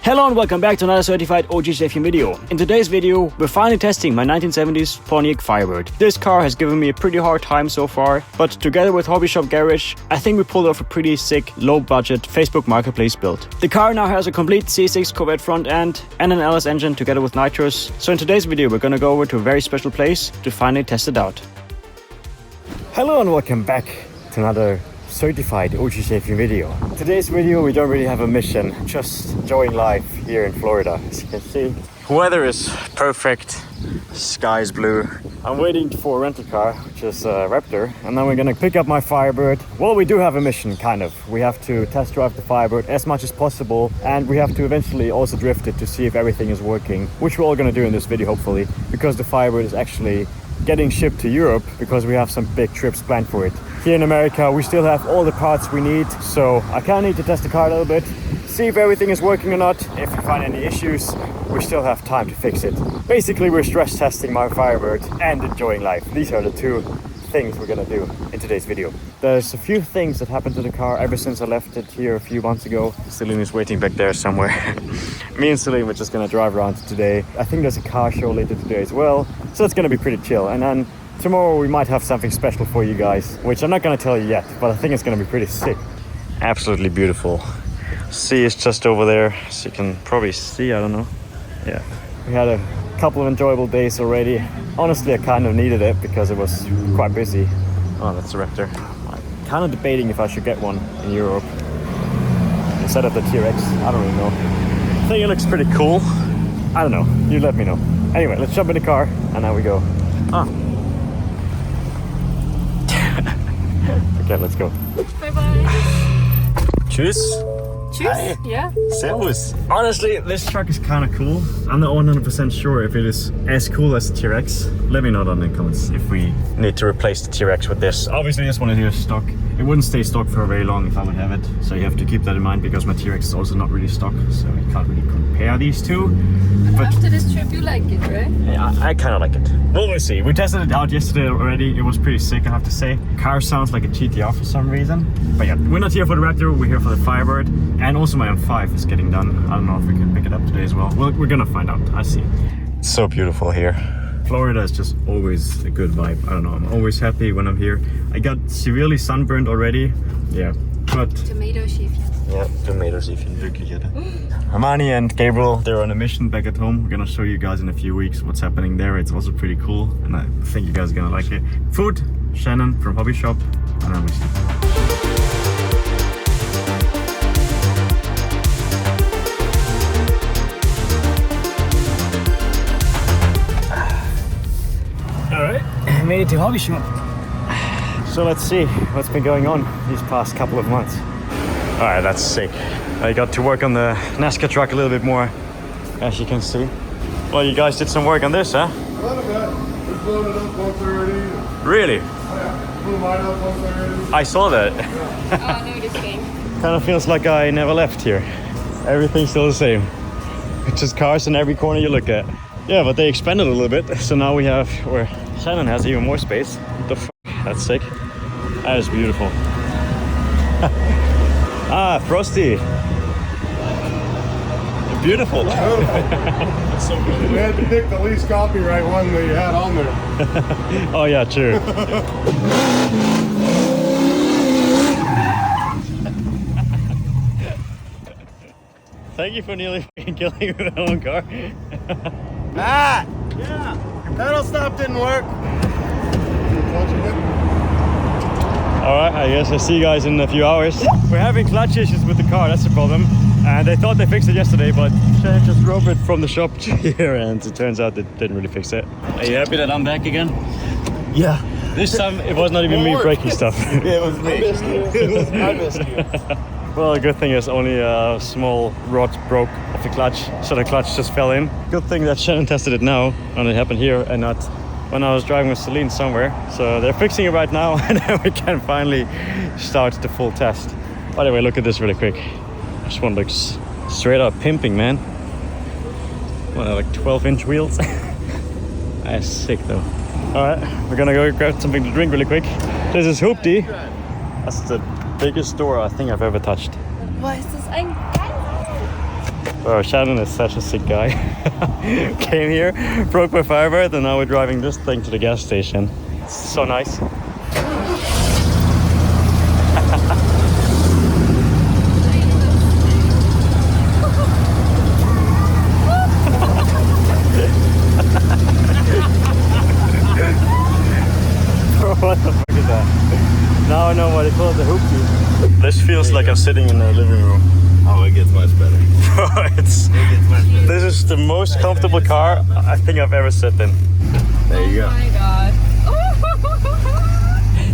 Hello and welcome back to another certified OG safety video. In today's video, we're finally testing my 1970s Pontiac Firebird. This car has given me a pretty hard time so far, but together with Hobby Shop Garage, I think we pulled off a pretty sick, low-budget Facebook Marketplace build. The car now has a complete C6 Corvette front end and an LS engine together with nitros. So in today's video, we're gonna go over to a very special place to finally test it out. Hello and welcome back to another certified OG safety video. Today's video we don't really have a mission, just enjoying life here in Florida. As you can see, weather is perfect, sky is blue. I'm waiting for a rental car, which is a Raptor, and then we're gonna pick up my Firebird. Well, we do have a mission, kind of. We have to test drive the Firebird as much as possible, and we have to eventually also drift it to see if everything is working, which we're all gonna do in this video hopefully, because the Firebird is actually getting shipped to Europe because we have some big trips planned for it. Here in America, we still have all the parts we need, so I kind of need to test the car a little bit, see if everything is working or not. If we find any issues, we still have time to fix it. Basically, we're stress testing my Firebird and enjoying life. These are the two things we're gonna do in today's video. There's a few things that happened to the car ever since I left it here a few months ago. Celine is waiting back there somewhere. Me and Celine were just gonna drive around today. I think there's a car show later today as well, so it's gonna be pretty chill. And then tomorrow we might have something special for you guys, which I'm not gonna tell you yet, but I think it's gonna be pretty sick. Absolutely beautiful. Sea is just over there, so you can probably see, I don't know. Yeah, we had a couple of enjoyable days already. Honestly, I kind of needed it because it was quite busy. Oh, that's a Raptor. I'm kind of debating if I should get one in Europe instead of the T-Rex. I don't really know. I think it looks pretty cool. I don't know. You let me know. Anyway, let's jump in the car and now we go. Okay, let's go. Bye bye. Tschüss. Hi. Yeah. Servus. Honestly, this truck is kind of cool. I'm not 100% sure if it is as cool as the T-Rex. Let me know down in the comments if we need to replace the T-Rex with this. Obviously, this one is here stock. It wouldn't stay stock for very long if I would have it. So you have to keep that in mind because my T-Rex is also not really stock. So you can't really compare these two. But after this trip, you like it, right? Yeah, I kind of like it. Well, we'll see. We tested it out yesterday already. It was pretty sick, I have to say. Car sounds like a GTR for some reason. But yeah, we're not here for the Raptor. We're here for the Firebird. And also my M5 is getting done. I don't know if we can pick it up today as well. We're gonna find out. I see. It's so beautiful here. Florida is just always a good vibe. I don't know. I'm always happy when I'm here. I got severely sunburned already. Yeah, but... Tomato-Schäfchen. Yeah, Tomato-Schäfchen, wirklich, ja. Hermione and Gabriel, they're on a mission back at home. We're gonna show you guys in a few weeks what's happening there. It's also pretty cool, and I think you guys are gonna like it. Food, Shannon from Hobby Shop, and then we see. Alright, made it to Hobby Shop. So let's see what's been going on these past couple of months. Alright, that's sick. I got to work on the NASCAR truck a little bit more, as you can see. Well, you guys did some work on this, huh? A little bit. We blown it up 130. Really? Yeah, blew mine up 130. I saw that. Oh, no, this thing. Kind of feels like I never left here. Everything's still the same. It's just cars in every corner you look at. Yeah, but they expanded a little bit, so now we have, or Shannon has even more space. What the f***? That's sick. That is beautiful. Ah, Frosty. Beautiful. That's so good. We had to pick the least copyright one that you had on there. Oh yeah, true. Thank you for nearly killing me with my own car. Ah! Yeah. Pedal stop didn't work. Alright, I guess I'll see you guys in a few hours. We're having clutch issues with the car, that's the problem. And they thought they fixed it yesterday, but Shannon just drove it from the shop to here and it turns out they didn't really fix it. Are you happy that I'm back again? Yeah. This time it was not even me breaking stuff. It was me. I missed you. Well, the good thing is only a small rod broke off the clutch, so the clutch just fell in. Good thing that Shannon tested it now, and it happened here and not when I was driving with Celine somewhere. So they're fixing it right now, and then we can finally start the full test. By the way, look at this really quick. This one looks straight up pimping, man. What, like 12-inch wheels? That's sick though. Alright, we're gonna go grab something to drink really quick. This is Hoopty. That's the biggest door I think I've ever touched. Boah, ist das ein geil. Oh, Shannon is such a sick guy. Came here, broke my Firebird, and now we're driving this thing to the gas station. It's so nice. What the fuck is that? Now I know what they call it, the hoopty. This feels like I'm sitting in a living room. Oh, it gets much better. This is the most comfortable car I think I've ever sat in. There you go. Oh my god.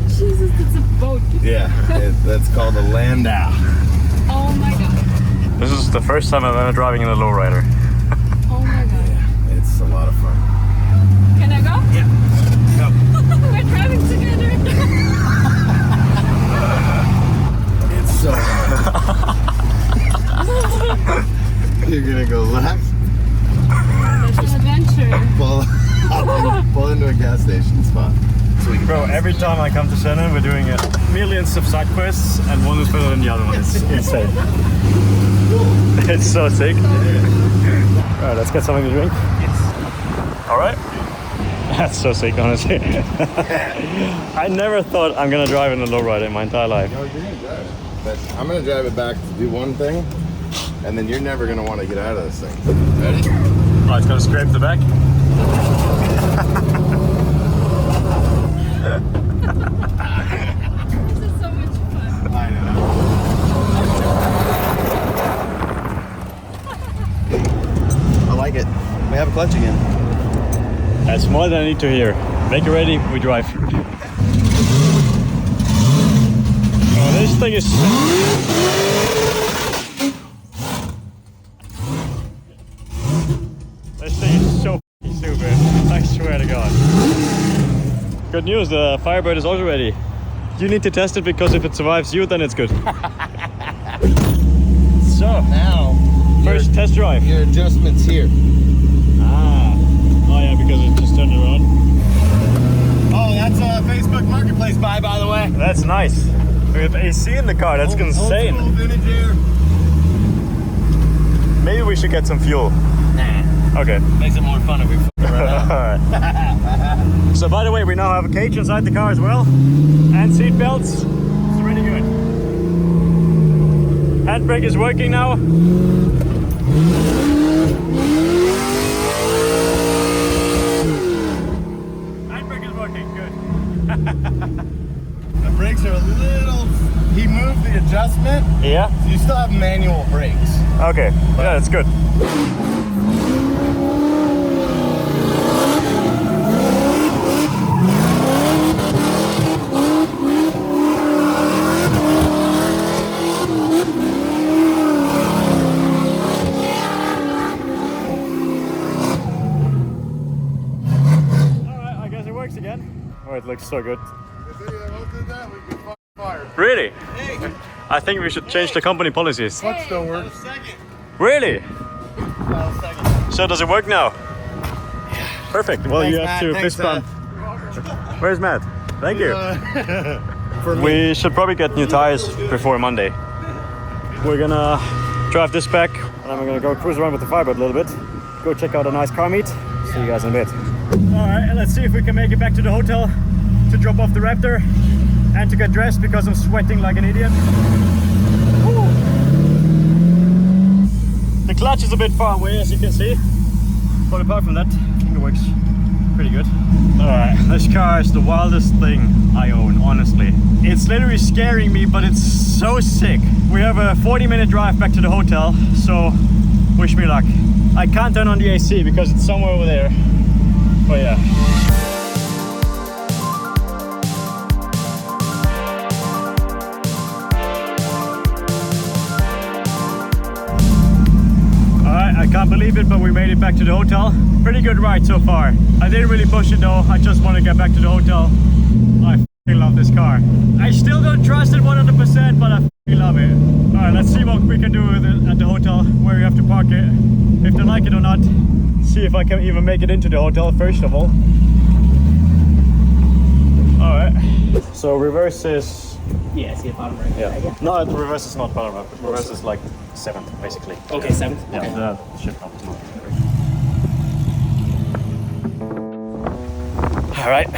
Jesus, it's a boat. Yeah, that's called a Landau. Oh my god. This is the first time I'm ever driving in a lowrider. Oh my god. Yeah, it's a lot of fun. Can I go? Yeah. Go. We're driving together. It's so hard. You're gonna go left, That's an adventure. pull into a gas station spot. Bro, every time I come to Shannon, we're doing millions of side quests, and one is better than the other one. It's insane. It's so sick. Alright, let's get something to drink. Yes. Alright. That's so sick, honestly. I never thought I'm gonna drive in a lowrider in my entire life. No, you're gonna drive it. But I'm gonna drive it back to do one thing, and then you're never gonna want to get out of this thing. Ready? Oh, it's gonna scrape the back. This is so much fun. I know. I like it. We have a clutch again. That's more than I need to hear. Make it ready, we drive. Oh, this thing is... This thing is so f***ing stupid. I swear to God. Good news, the Firebird is also ready. You need to test it because if it survives you, then it's good. So, Now, first test drive. your adjustments here. Ah. Oh yeah, because it just turned around. Oh, that's a Facebook Marketplace buy, by the way. That's nice. We have AC in the car, that's insane. Old school vintage air. Maybe we should get some fuel. Nah. Okay. Makes it more fun if we f***ing run out. Alright. So by the way, we now have a cage inside the car as well. And seat belts. It's really good. Handbrake is working now. Handbrake is working, good. The brakes are a little... He moved the adjustment, Yeah? so you still have manual brakes. Okay. Yeah, that's good. Alright, I guess it works again. Oh, it looks so good. If they don't do that, we'd be fired. Really? I think we should change the company policies. Clutch still works. Second. Really? Second. So does it work now? Perfect. Well, Thanks, you have Matt. to Thanks, fist bump. Where's Matt? Thank you. For me. We should probably get new tires before Monday. We're gonna drive this back, and then we're gonna go cruise around with the Firebird a little bit. Go check out a nice car meet. See you guys in a bit. All right, let's see if we can make it back to the hotel to drop off the Raptor and to get dressed because I'm sweating like an idiot. Woo. The clutch is a bit far away, as you can see, but apart from that, I think it works pretty good. Alright, this car is the wildest thing I own, honestly. It's literally scaring me, but it's so sick. We have a 40-minute drive back to the hotel, so wish me luck. I can't turn on the AC because it's somewhere over there. But yeah. I can't believe it, but we made it back to the hotel. Pretty good ride so far. I didn't really push it though, I just want to get back to the hotel. I f***ing love this car. I still don't trust it 100%, but I f***ing love it. Alright, let's see what we can do with it at the hotel, where we have to park it, if they like it or not. See if I can even make it into the hotel first of all. Alright, so reverse is Yeah, I see a bottom right. Yeah. No, the reverse is not bottom up. The reverse is like 7th, basically. Okay, 7th. Yeah, Okay. the shift up to. All right,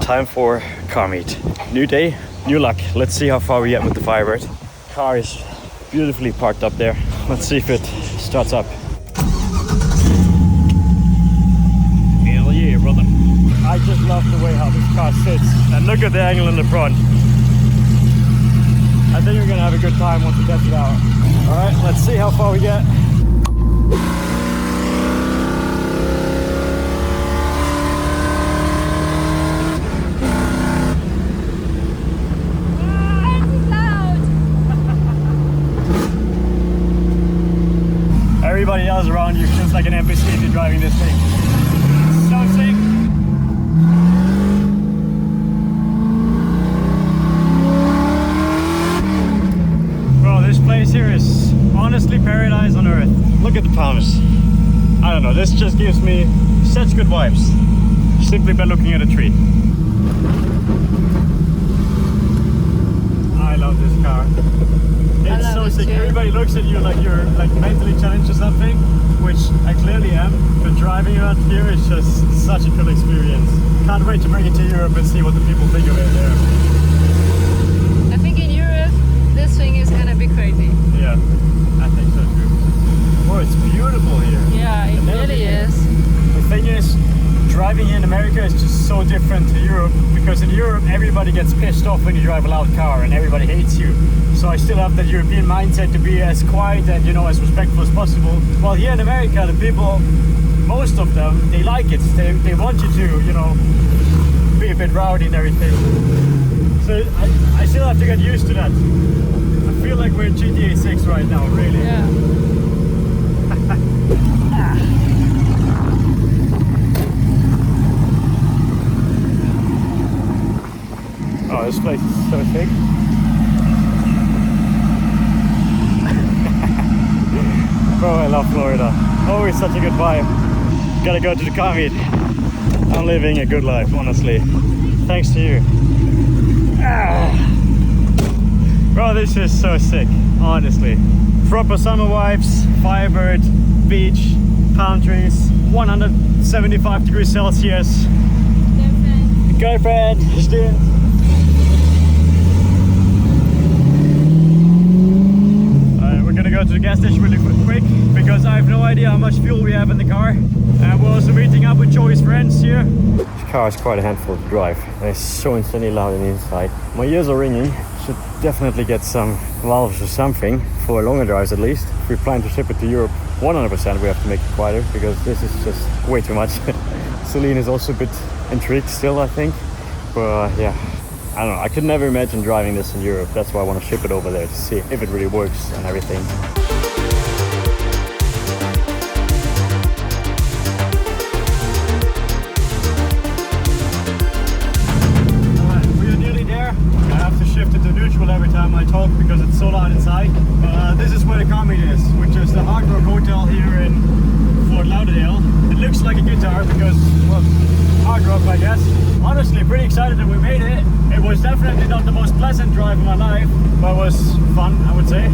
time for car meet. New day, new luck. Let's see how far we get with the Firebird. Car is beautifully parked up there. Let's see if it starts up. Hell yeah, brother. I just love the way how this car sits. And look at the angle in the front. I think we're gonna have a good time once we test it out. All right, let's see how far we get. Everybody else around you feels like an NPC if you're driving this thing. It's so sick. Bro, this place here is honestly paradise on earth. Look at the palms. I don't know, this just gives me such good vibes. Simply by looking at a tree. I love this car. It's so sick. Everybody looks at you like you're like mentally challenged or something, which I clearly am. But driving around here is just such a cool experience. Can't wait to bring it to Europe and see what the people think of it there. I think in Europe, this thing is gonna be crazy. Yeah, I think so too. Oh, it's beautiful here. Yeah, it really is. The thing is, driving here in America is just so different to Europe, because in Europe everybody gets pissed off when you drive a loud car and everybody hates you. So I still have that European mindset to be as quiet and, you know, as respectful as possible. While here in America, the people, most of them, they like it. They want you to, you know, be a bit rowdy and everything. So I still have to get used to that. I feel like we're in GTA 6 right now, really. Yeah. Oh, this place is so sick. Bro, I love Florida. Always such a good vibe. Gotta go to the car meet. I'm living a good life, honestly. Thanks to you. Bro, this is so sick, honestly. Proper summer vibes, Firebird, beach, palm trees, 175 degrees Celsius. Girlfriend, student. We're gonna go to the gas station really quick because I have no idea how much fuel we have in the car. And we're also meeting up with Joey's friends here. This car is quite a handful to drive. And it's so insanely loud on the inside. My ears are ringing. Should definitely get some valves or something for longer drives at least. If we plan to ship it to Europe, 100% we have to make it quieter because this is just way too much. Celine is also a bit intrigued still, I think. But yeah, I don't know. I could never imagine driving this in Europe. That's why I want to ship it over there to see if it really works and everything. Alright, we are nearly there. I have to shift it to neutral every time I talk because it's so loud inside. This is where the car meet is, which is the Hard Rock Hotel here in Fort Lauderdale. It looks like a guitar because, well, hard rock, I guess. Honestly, pretty excited that we made it. It was definitely not the most pleasant drive of my life, but it was fun, I would say.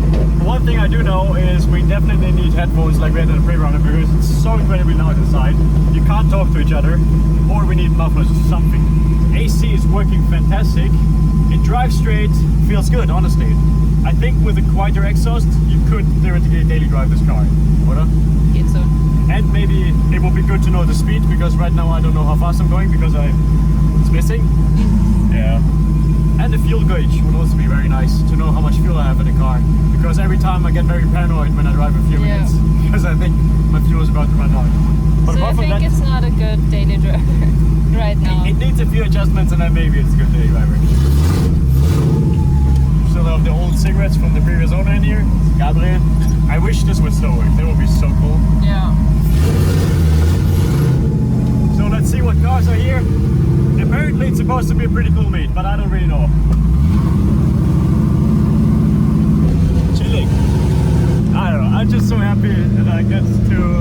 One thing I do know is we definitely need headphones like we had in the pre-runner because it's so incredibly loud inside. You can't talk to each other, or we need mufflers or something. AC is working fantastic. It drives straight, feels good, honestly. I think with a quieter exhaust, you could theoretically daily drive this car. Oder? Geht so. And maybe it would be good to know the speed because right now I don't know how fast I'm going because it's missing. Yeah. And the fuel gauge would also be very nice to know how much fuel I have in the car because every time I get very paranoid when I drive a few minutes because I think my fuel is about to run out. But So I apart from think that, it's not a good daily driver right now. it needs a few adjustments and then maybe it's a good daily driver. Still have the old cigarettes from the previous owner in here, Gabriel. I wish this would still work. That would be so cool. Yeah. So let's see what cars are here. Apparently it's supposed to be a pretty cool meet, but I don't really know. Chilling. I don't know. I'm just so happy that I get to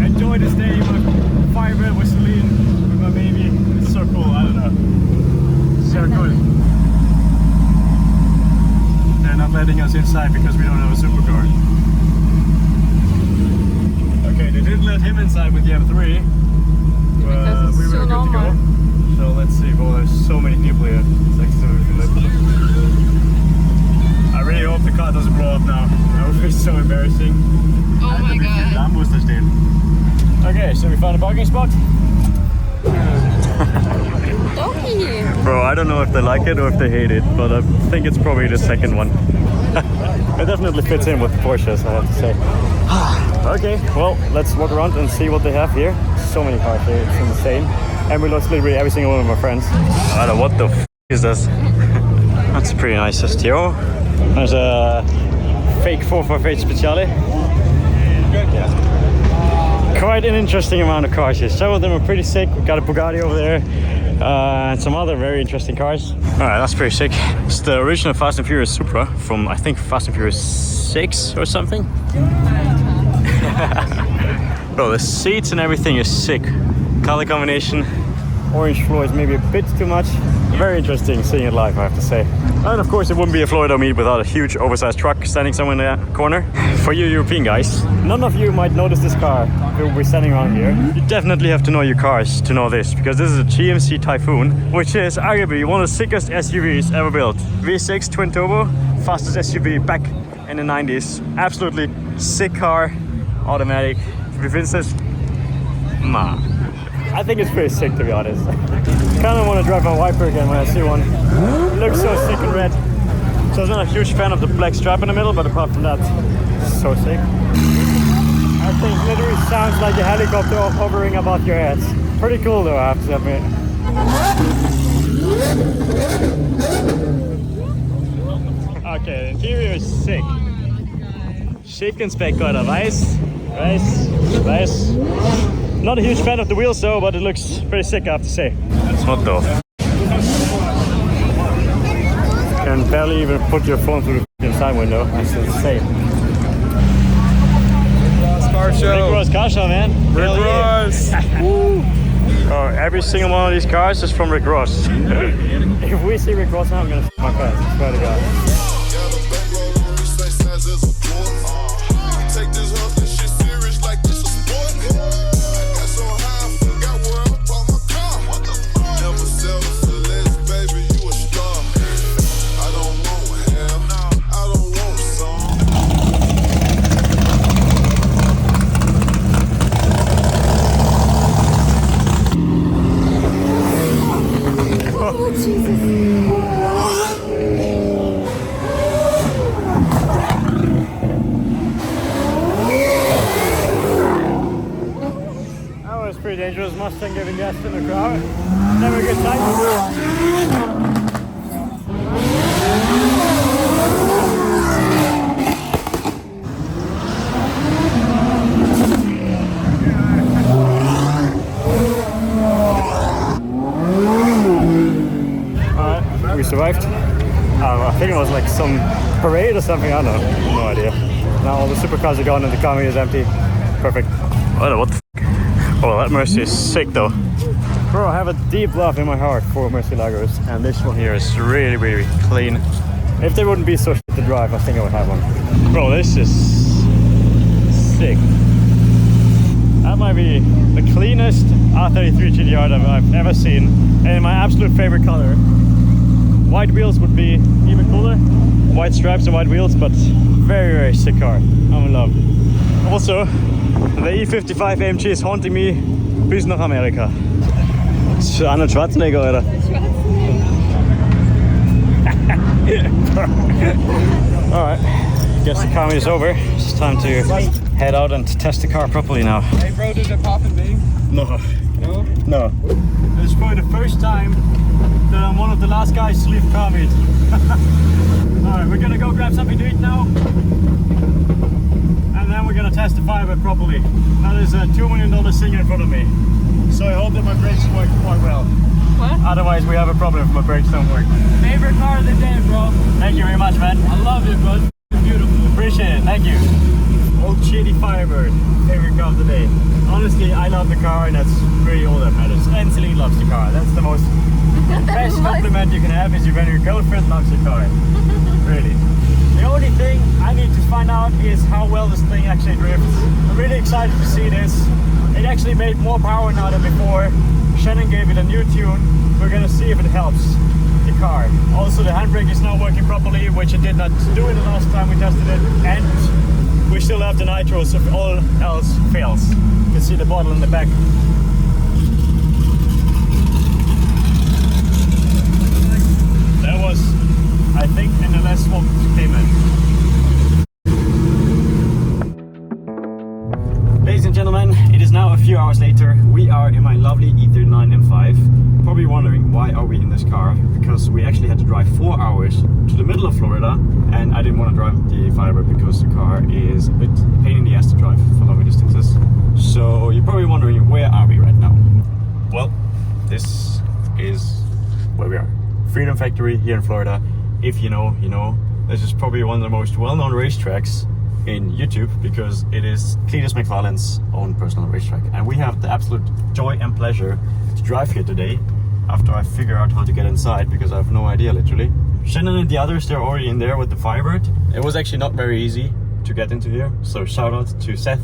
enjoy this day with Firebird, with Celine, with my baby. It's so cool. I don't know. So cool. letting us inside because we don't have a supercar. Okay, they didn't let him inside with the M3. Because it's We were so good to normal. go. So let's see. Well, there's so many people here. It's like so ridiculous. I really hope the car doesn't blow up now. That would be so embarrassing. Oh my god. Okay, so we found a parking spot. Donkey. Bro, I don't know if they like it or if they hate it, but I think it's probably the second one. It definitely fits in with the Porsches, I have to say. Okay, well, let's walk around and see what they have here. So many cars here, it's insane. And we lost literally every single one of my friends. I don't know what the f is this. That's a pretty nice STO. There's a fake 458 Speciale. Yeah. Quite an interesting amount of cars here. Some of them are pretty sick. We got a Bugatti over there. And some other very interesting cars. Alright, that's pretty sick. It's the original Fast and Furious Supra from, I think, Fast and Furious 6 or something. Bro, the seats and everything is sick. Color combination. Orange floor is maybe a bit too much. Very interesting seeing it live, I have to say. And of course it wouldn't be a Florida meet without a huge oversized truck standing somewhere in the corner. For you European guys, none of you might notice this car if we're standing around here. You definitely have to know your cars to know this, because this is a GMC Typhoon, which is arguably one of the sickest SUVs ever built. V6 twin turbo, fastest SUV back in the 90s. Absolutely sick car, automatic. Vinces, I think it's pretty sick, to be honest. Kind of want to drive my Viper again when I see one. It looks so sick in red. So I'm not a huge fan of the black stripe in the middle, but apart from that, it's so sick. I think it literally sounds like a helicopter hovering above your heads. Pretty cool though, I have to admit. Okay, the interior is sick. Chicken Speckgötter, weiß. Not a huge fan of the wheels though, but it looks pretty sick, I have to say. What the f***? You can barely even put your phone through the side window. That's insane. Car show. Rick Ross car show, man. Rick Ross. Oh, every single one of these cars is from Rick Ross. If we see Rick Ross now, I'm gonna f*** my pants. I swear to God. Pretty dangerous Mustang giving gas in the crowd. Never a good time. Alright, we survived. I think it was like some parade or something, I don't know. No idea. Now all the supercars are gone and the car is empty. Perfect. What the f***? Oh, that Mercy is sick though. Bro, I have a deep love in my heart for Murciélagos, and this one here is really, really clean. If they wouldn't be so shit to drive, I think I would have one. Bro, this is sick. That might be the cleanest R33 GTR that I've ever seen, and my absolute favorite color. White wheels would be even cooler. White stripes and white wheels, but very, very sick car. I'm in love. Also, the E55 AMG is haunting me bis nach Amerika. Arnold Schwarzenegger, oder? Alright, guess the car meet is over. It's time to head out and test the car properly now. Hey bro, did it pop and bang? No. No? No. This is probably the first time that I'm one of the last guys to leave car meet. Alright, we're gonna go grab something to eat now. And then we're gonna test the Firebird properly. Now there's a $2 million Singer in front of me. So I hope that my brakes work quite well. What? Otherwise we have a problem if my brakes don't work. Favorite car of the day, bro. Thank you very much, man. I love it, bro. It's beautiful. Appreciate it, thank you. Old shitty Firebird, favorite car of the day. Honestly, I love the car and that's really all that matters. And Celine loves the car. That's the most best compliment you can have is when your girlfriend loves your car. Really. The The only thing I need to find out is how well this thing actually drifts. I'm really excited to see this. It actually made more power now than before. Shannon gave it a new tune. We're gonna see if it helps the car. Also, the handbrake is now working properly, which it did not do in the last time we tested it. And we still have the nitros if all else fails. You can see the bottle in the back. That was, I think, in the last swap came in. Ladies and gentlemen, it is now a few hours later. We are in my lovely E39 M5. Probably wondering why are we in this car? Because we actually had to drive 4 hours to the middle of Florida, and I didn't want to drive the Firebird because the car is a bit pain in the ass to drive for longer distances. So you're probably wondering, where are we right now? Well, this is where we are. Freedom Factory here in Florida. If you know, you know. This is probably one of the most well-known racetracks in YouTube because it is Cletus McFarlane's own personal racetrack. And we have the absolute joy and pleasure to drive here today after I figure out how to get inside because I have no idea literally. Shannon and the others, they're already in there with the Firebird. It was actually not very easy to get into here. So shout out to Seth,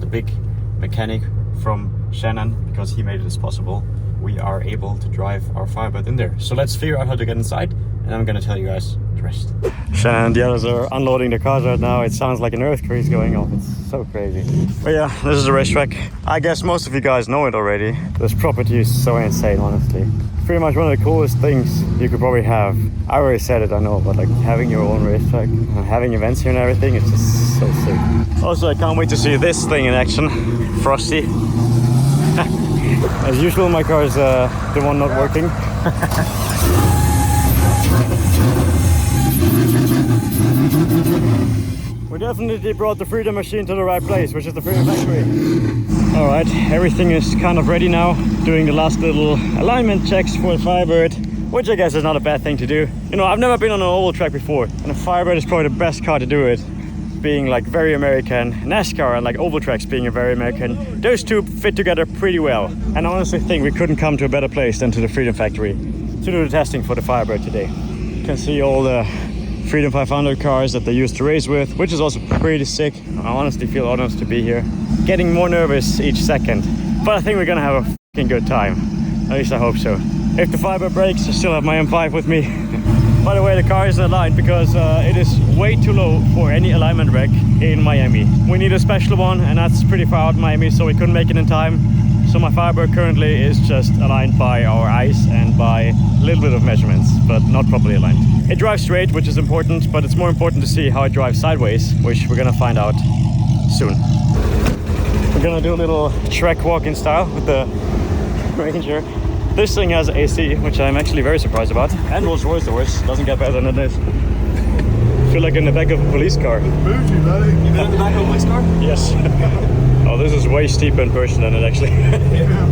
the big mechanic from Shannon, because he made it possible. We are able to drive our Firebird in there. So let's figure out how to get inside and I'm gonna tell you guys the rest. Shannon and the others are unloading the cars right now. It sounds like an earthquake is going off. It's so crazy. But yeah, this is a racetrack. I guess most of you guys know it already. This property is so insane, honestly. Pretty much one of the coolest things you could probably have. I already said it, I know, but like having your own racetrack, having events here and everything, it's just so sick. Also, I can't wait to see this thing in action. Frosty. As usual, my car is the one not working. We definitely brought the Freedom machine to the right place, which is the Freedom Factory. Alright, everything is kind of ready now. Doing the last little alignment checks for the Firebird, which I guess is not a bad thing to do. You know, I've never been on an oval track before, and the Firebird is probably the best car to do it. Being like very American, NASCAR and like oval tracks being a very American, those two fit together pretty well. And I honestly think we couldn't come to a better place than to the Freedom Factory to do the testing for the Firebird today. You can see all the Freedom 500 cars that they used to race with, which is also pretty sick. I honestly feel honored to be here. Getting more nervous each second, but I think we're gonna have a fucking good time. At least I hope so. If the Firebird breaks, I still have my M5 with me. By the way, the car isn't aligned because it is way too low for any alignment rack in Miami. We need a special one, and that's pretty far out in Miami, so we couldn't make it in time. So my Firebird currently is just aligned by our eyes and by a little bit of measurements, but not properly aligned. It drives straight, which is important, but it's more important to see how it drives sideways, which we're gonna find out soon. We're gonna do a little track walking style with the Ranger. This thing has AC, which I'm actually very surprised about. And Rolls Royce doors. Doesn't get better than this. I feel like in the back of a police car. Bougie, buddy. You been in the back of a police car? Yes. Oh, this is way steeper in person than it actually. Yeah.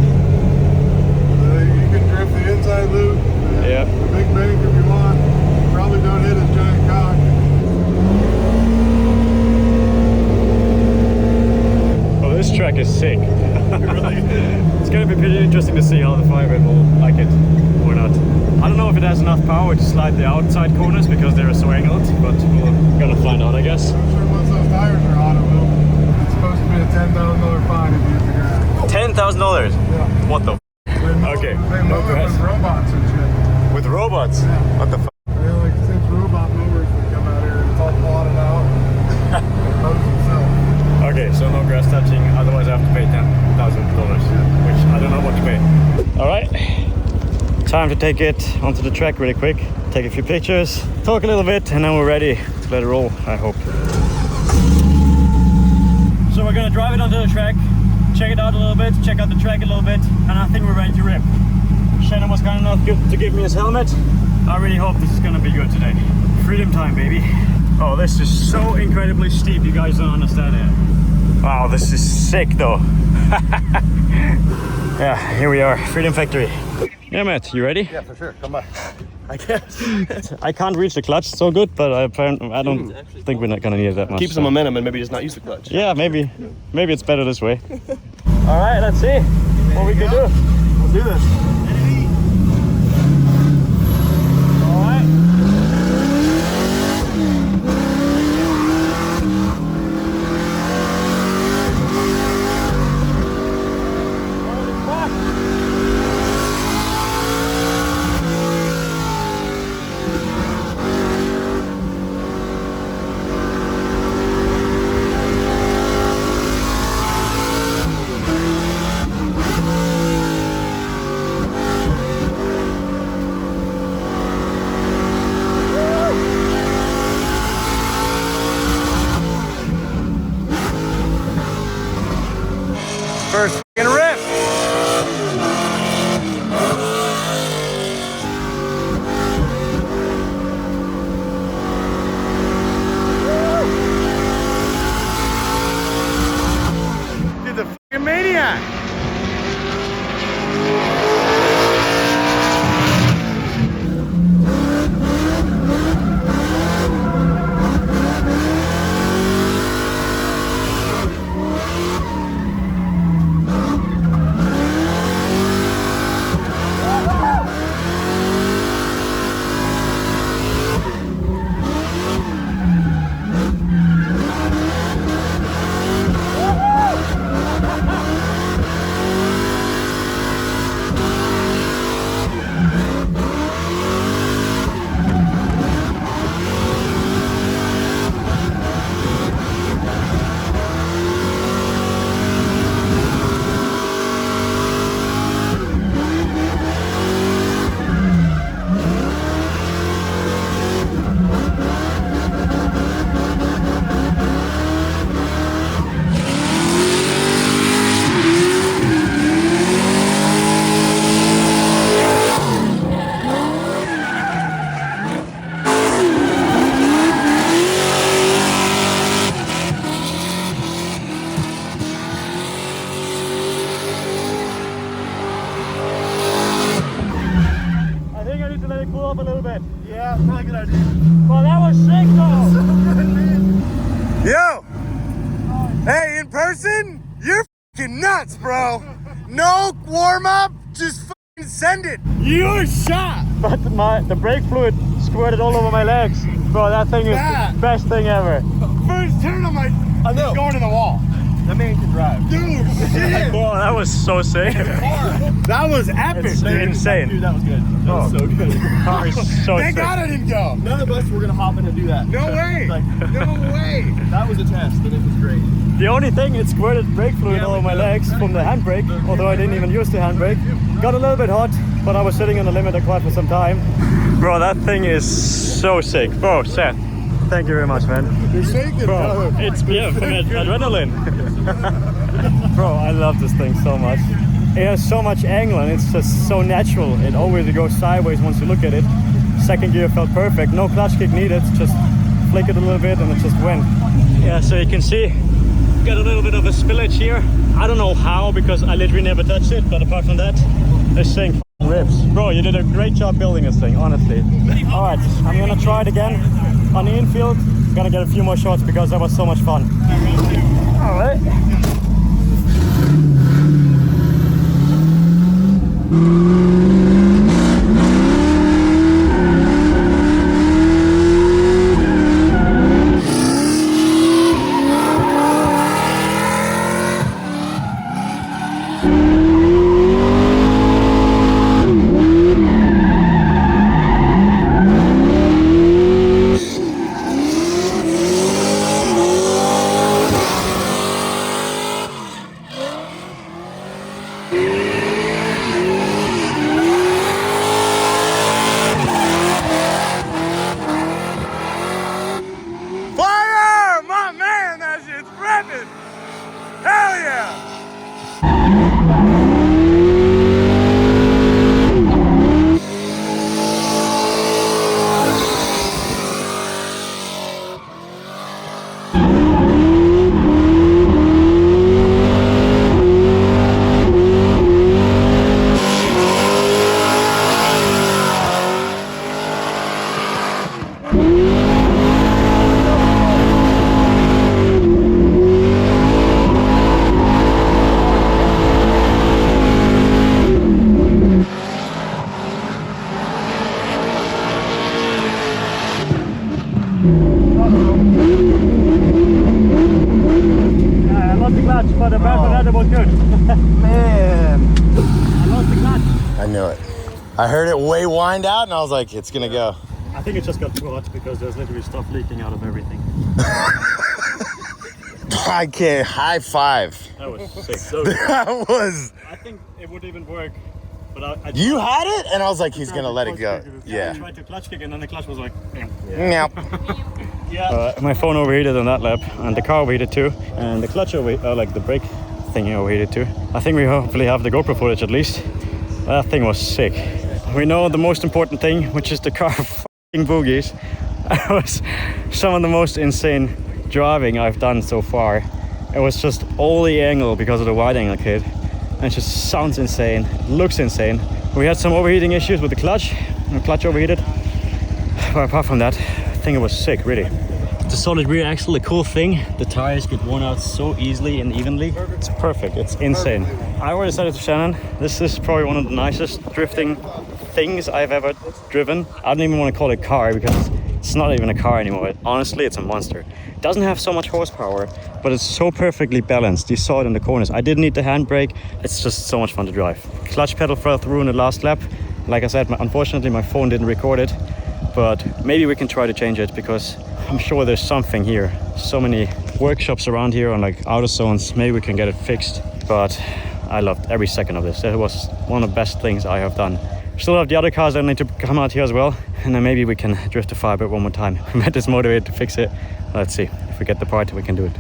You can drift the inside loop. Yeah. The big bank if you want. Probably don't hit a giant cock. Oh, this track is sick. Really? It's gonna be pretty interesting to see how the Firebird will like it or not. I don't know if it has enough power to slide the outside corners because they're so angled, but we're gonna find out, I guess. I'm sure once those tires are on, it will. It's supposed to be a $10,000 fine if you use the grass. $10,000? Yeah. What the f? Okay. They mow it with robots and shit. With robots? Yeah. What the f? They're like 6 robot mowers that come out here and it's all plotted out. It mows itself. Okay, so no grass touching, otherwise I have to pay $10,000, which I don't know what to pay. Alright, time to take it onto the track really quick, take a few pictures, talk a little bit, and then we're ready to let it roll, I hope. So we're gonna drive it onto the track, check it out a little bit, check out the track a little bit, and I think we're ready to rip. Shannon was kind enough to give me his helmet. I really hope this is gonna be good today. Freedom time, baby. Oh, this is so incredibly steep, you guys don't understand it. Wow, this is sick though. Yeah, here we are, Freedom Factory. Yeah, Matt, you ready? Yeah, for sure. Come by. I guess. I can't reach the clutch so good, but I don't think we're not gonna need it that much. Keep some momentum and maybe just not use the clutch. Yeah, maybe it's better this way. All right, let's see what we can do. Let's do this. All right. First f***ing rip. Dude, the f***ing maniac. A little bit. Yeah, probably a good idea. Well, that was sick though. Yo! Hey, in person, you're f***ing nuts, bro. No warm up, just f***ing send it. You're shot. But the brake fluid squirted all over my legs. Bro, that thing is the best thing ever. First turn, I'm like, he's going to the wall. That man can drive. Dude, shit. Whoa, that was so sick. That was epic, It's dude. insane. Dude, that was good. That was so good. Car is so Thank sick. God I didn't go. None of us were gonna hop in and do that. No way. Like, No way. that was a test, and it was great. The only thing, it squirted brake fluid all over my legs from the handbrake, although I didn't even use the handbrake. Got a little bit hot, but I was sitting on the limiter quite for some time. Bro, that thing is so sick. Bro, Seth, thank you very much, man. You're shaking, Bro, brother. it's from adrenaline. Bro, I love this thing so much. It has so much angle and it's just so natural. It always goes sideways once you look at it. Second gear felt perfect. No clutch kick needed. Just flick it a little bit and it just went. Yeah, so you can see, got a little bit of a spillage here. I don't know how because I literally never touched it. But apart from that, this thing rips. Bro, you did a great job building this thing, honestly. All right, I'm gonna try it again on the infield. Gonna get a few more shots because that was so much fun. All right. Fire! My man, that shit's ripping! Hell yeah! I lost the clutch, but apart from that, it was good. Man. I lost the clutch. I knew it. I heard it way wind out and I was like, it's gonna go. I think it just got too hot because there's literally stuff leaking out of everything. I can't. High five. That was sick. So good. That was. I think it would even work, but I You had it and I was like, he's gonna let it go. I Yeah. tried to clutch kick and then the clutch was like, Yeah. my phone overheated on that lap and the car overheated too. And the clutch like the brake thing overheated too. I think we hopefully have the GoPro footage at least. That thing was sick. We know the most important thing, which is the car f***ing boogies. That was some of the most insane driving I've done so far. It was just all the angle because of the wide angle kit. And it just sounds insane, looks insane. We had some overheating issues with the clutch overheated. But apart from that, I think it was sick, really. The solid rear axle, the cool thing, the tires get worn out so easily and evenly. It's perfect, it's insane. I already said it to Shannon, this is probably one of the nicest drifting things I've ever driven. I don't even want to call it a car because it's not even a car anymore. Honestly, it's a monster. It doesn't have so much horsepower, but it's so perfectly balanced. You saw it in the corners. I didn't need the handbrake. It's just so much fun to drive. Clutch pedal fell through in the last lap. Like I said, unfortunately my phone didn't record it, but maybe we can try to change it because I'm sure there's something here. So many workshops around here on like auto zones. Maybe we can get it fixed, but I loved every second of this. It was one of the best things I have done. Still have the other cars that need to come out here as well, and then maybe we can drift the Firebird one more time. Matt is motivated to fix it. Let's see, if we get the part, we can do it.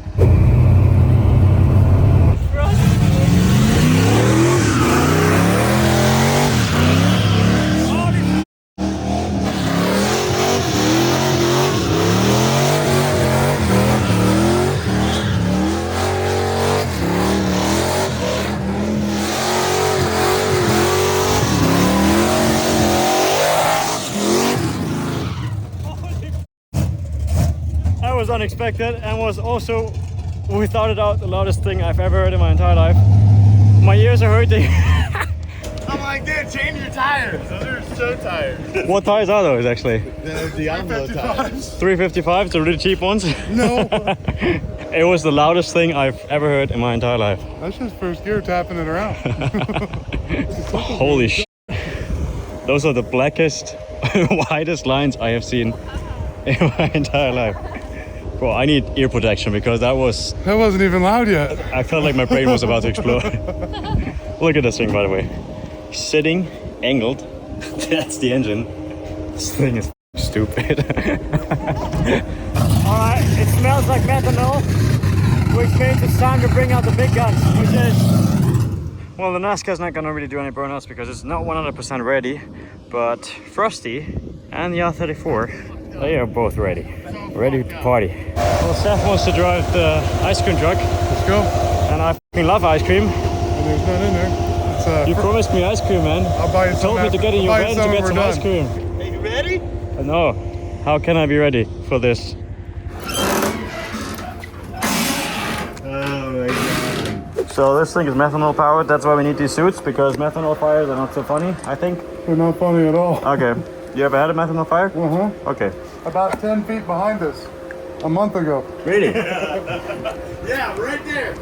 Was unexpected and was also, without a doubt, the loudest thing I've ever heard in my entire life. My ears are hurting. I'm like, dude, change your tires. Those are so tired. What tires are those actually? The Diablo tires. 355, the really cheap ones? No. It was the loudest thing I've ever heard in my entire life. That's just first gear tapping it around. Holy shit. Those are the blackest, widest lines I have seen in my entire life. Well, I need ear protection because that wasn't even loud yet. I felt like my brain was about to explode. Look at this thing, by the way. Sitting, angled. That's the engine. This thing is stupid. Alright, it smells like methanol, which means it's time to bring out the big guns, which is... Well, the NASCAR's not gonna really do any burnouts because it's not 100% ready, but Frosty and the R34, they are both ready. Ready to party. Well, Seth wants to drive the ice cream truck. Let's go. And I f***ing love ice cream. And there's none in there. You promised me ice cream, man. I'll buy you some. You told me to get in your van to get some ice cream. Are you ready? No. How can I be ready for this? Oh my god. So this thing is methanol powered. That's why we need these suits, because methanol fires are not so funny, I think. They're not funny at all. Okay. You ever had a methanol fire? Uh-huh. Okay. About 10 feet behind us a month ago. Really? Yeah, right there.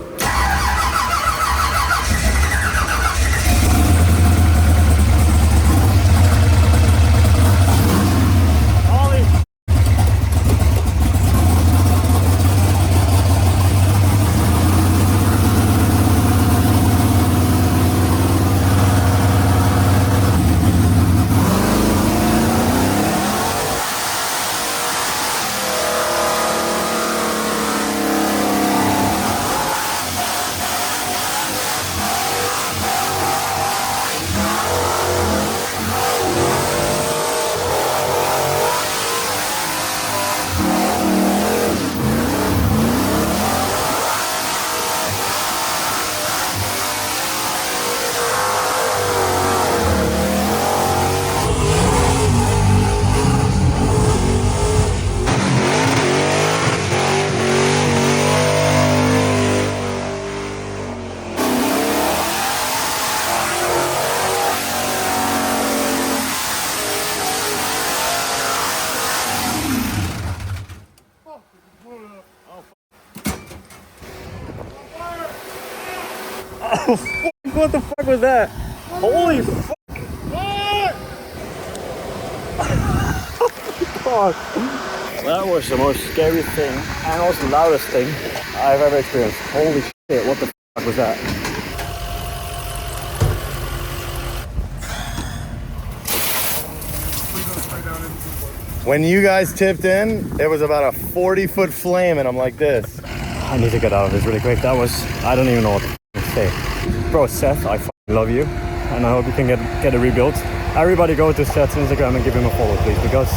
What the fuck was that? Holy fuck! God. That was the most scary thing and also the loudest thing I've ever experienced. Holy shit, what the fuck was that? When you guys tipped in, it was about a 40-foot flame and I'm like this. I need to get out of this really quick. That was, I don't even know what the f say? Bro, Seth, I love you, and I hope you can get a rebuild. Everybody go to Seth's Instagram and give him a follow, please, because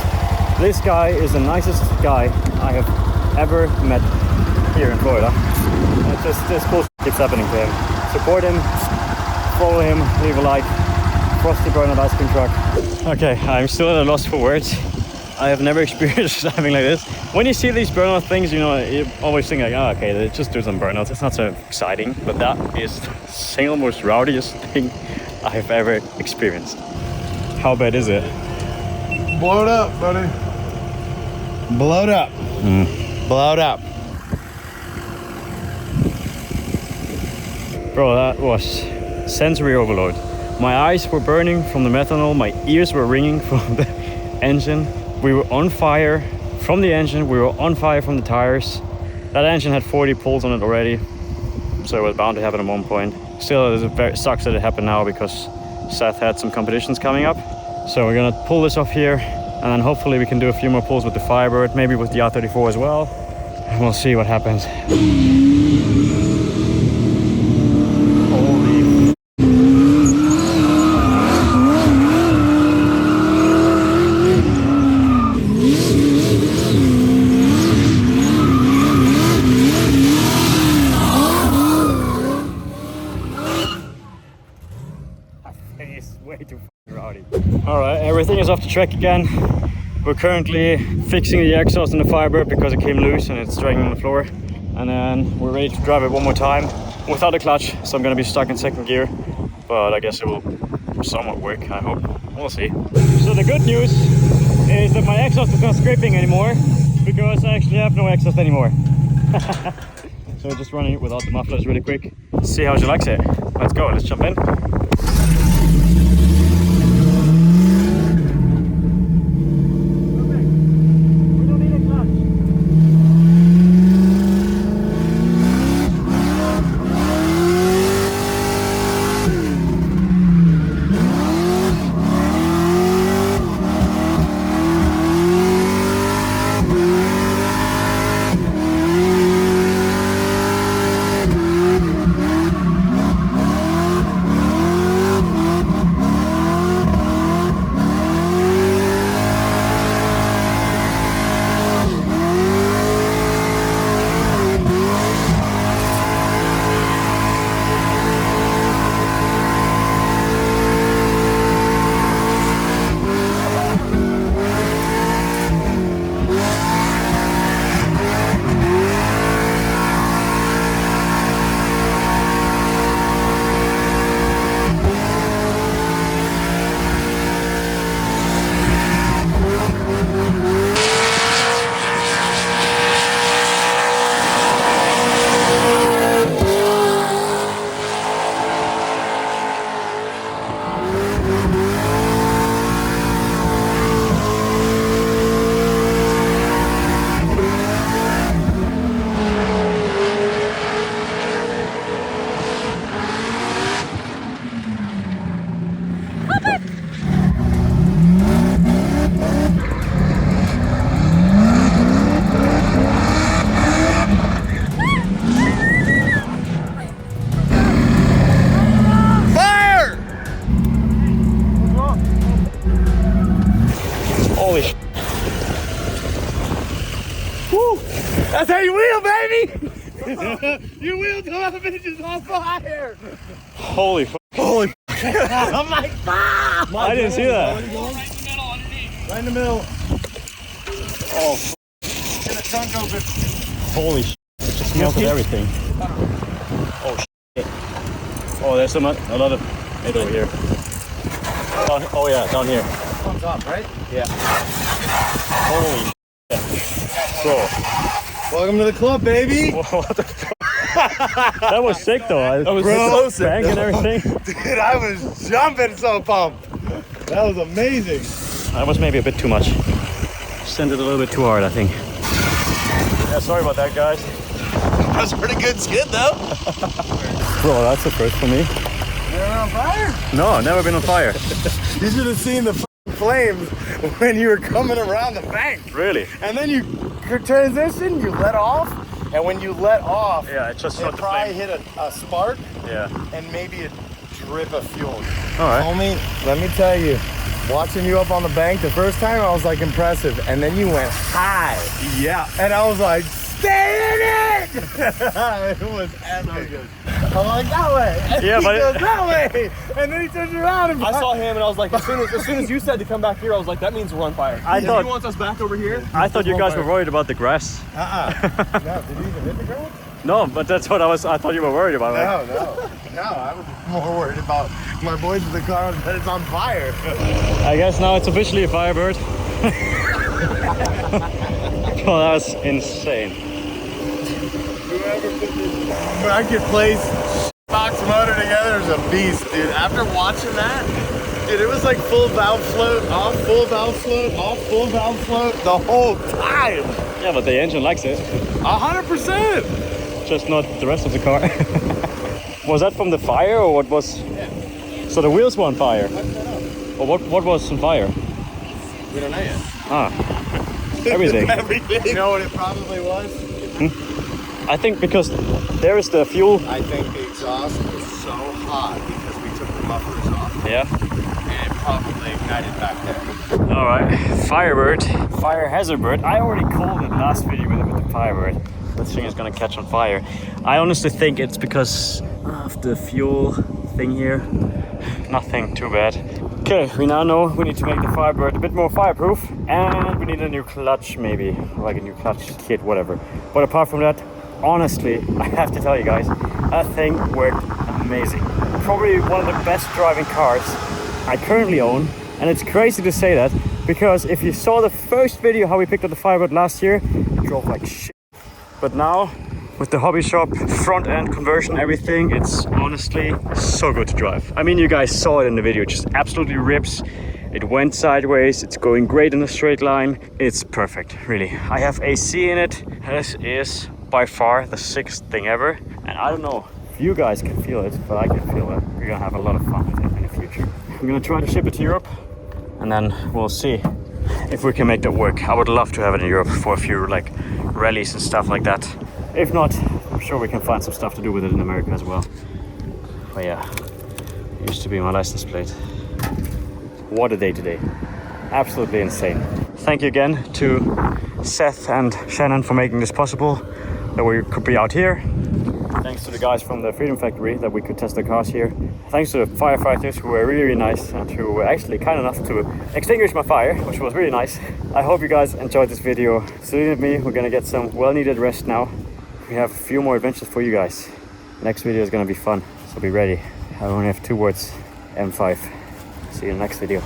this guy is the nicest guy I have ever met here in Florida. And it's just this cool keeps happening to him. Support him, follow him, leave a like. Frosty burnout ice cream truck. Okay, I'm still at a loss for words. I have never experienced something like this. When you see these burnout things, you know, you always think like, oh, okay, they just do some burnouts. It's not so exciting, but that is the single most rowdiest thing I have ever experienced. How bad is it? Blow it up, buddy. Blow it up. Blow it up. Bro, that was sensory overload. My eyes were burning from the methanol, my ears were ringing from the engine. We were on fire from the engine, we were on fire from the tires. That engine had 40 pulls on it already, so it was bound to happen at one point. Still, it sucks that it happened now because Seth had some competitions coming up. So we're gonna pull this off here, and then hopefully we can do a few more pulls with the Firebird, maybe with the R34 as well. And we'll see what happens. Alright, everything is off the track again. We're currently fixing the exhaust in the Firebird because it came loose and it's dragging on the floor. And then we're ready to drive it one more time without a clutch, so I'm gonna be stuck in second gear. But I guess it will somewhat work, I hope. We'll see. So the good news is that my exhaust is not scraping anymore because I actually have no exhaust anymore. So we're just running it without the mufflers really quick. See how she likes it. Let's go, let's jump in. That's how you wheel, baby! You wheel till the bitch is on fire! Holy fuck. Holy fuck. I'm like, ah! I didn't see that. Right in the middle. Oh, Get the trunk open. holy shit. It just melted everything. Oh shit. Oh, there's a lot of it over here. Oh yeah, down here. Thumbs up, right? Yeah. Holy shit. Bro. Welcome to the club, baby! What the fuck? That was sick though. That was so sick. Bang and everything. Dude, I was jumping so pumped. That was amazing. That was maybe a bit too much. Sent it a little bit too hard, I think. Yeah, sorry about that, guys. That was a pretty good skid, though. Bro, that's the first for me. You ever on fire? No, never been on fire. You should have seen the flames when you were coming around the bank. Really? And then you transition, you let off, And when you let off, Yeah, it just it shot the probably flame. hit a spark Yeah. and maybe a drip of fuel. All right. Homie, let me tell you, watching you up on the bank the first time, I was like impressive. And then you went high. Yeah. And I was like, stay in it! It was epic. good. I'm like, that way. And Yeah, he but goes that way. And then he turns around and I saw him and I was like, as soon as you said to come back here, I was like, that means we're on fire. I If thought- he wants us back over here. I thought you guys were worried about the grass. No, did you even hit the ground? No, but that's what I thought you were worried about. Right? No, I was more worried about my boys in the car that it's on fire. I guess now it's officially a Firebird. Oh, that was insane. Whoever put this marketplace box motor together is a beast, dude. After watching that, dude, it was like full valve float, off full valve float, off full valve float the whole time. Yeah, but the engine likes it. 100%. Just not the rest of the car. Was that from the fire or what was? Yeah. So the wheels were on fire. Or what was on fire? We don't know yet. Ah, everything. Everything. You know what it probably was? I think because there is the fuel. I think the exhaust was so hot because we took the mufflers off. Yeah. And it probably ignited back there. All right, Firebird, fire hazard bird. I already called it last video with the Firebird. This thing is gonna catch on fire. I honestly think it's because of the fuel thing here. Nothing too bad. Okay, we now know we need to make the Firebird a bit more fireproof, and we need a new clutch, maybe like a new clutch kit, whatever. But apart from that, honestly, I have to tell you guys, that thing worked amazing. Probably one of the best driving cars I currently own, and it's crazy to say that because if you saw the first video how we picked up the Firebird last year, it drove like shit. But now, with the hobby shop, front end conversion, everything, it's honestly so good to drive. I mean, you guys saw it in the video, it just absolutely rips. It went sideways, it's going great in a straight line. It's perfect, really. I have AC in it. This is by far the sickest thing ever. And I don't know if you guys can feel it, but I can feel it. We're gonna have a lot of fun with it in the future. I'm gonna try to ship it to Europe, and then we'll see if we can make that work. I would love to have it in Europe for a few like rallies and stuff like that. If not, I'm sure we can find some stuff to do with it in America as well. But yeah, it used to be my license plate. What a day today. Absolutely insane. Thank you again to Seth and Shannon for making this possible, that we could be out here. Thanks to the guys from the Freedom Factory that we could test the cars here. Thanks to the firefighters who were really, really nice and who were actually kind enough to extinguish my fire, which was really nice. I hope you guys enjoyed this video. Celine and me, we're gonna get some well-needed rest now. We have a few more adventures for you guys. Next video is gonna be fun, so be ready. I only have 2 words, M5. See you in the next video.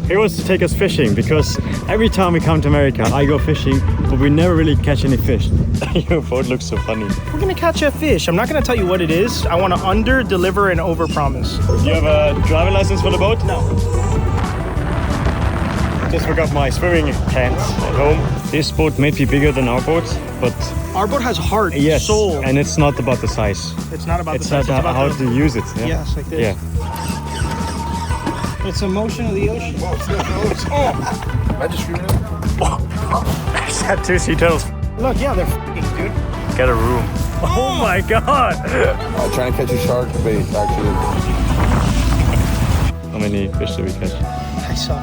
He wants to take us fishing because every time we come to America, I go fishing, but we never really catch any fish. Your boat looks so funny. We're gonna catch a fish. I'm not gonna tell you what it is. I want to under deliver and over promise. You have a driving license for the boat? No. Just forgot my swimming pants at home. This boat may be bigger than our boat, but Our boat has heart, yes, soul. and it's not about the size. It's not about It's the size. about It's about how the, to use it. Yeah. yes, like this. Yeah. It's emotion of the ocean. I just screwed it up. Is that 2 sea turtles? Look, yeah, they're f***ing, dude. Get a room. Oh my god! I'm trying to catch a shark bait, actually. How many fish did we catch? I suck.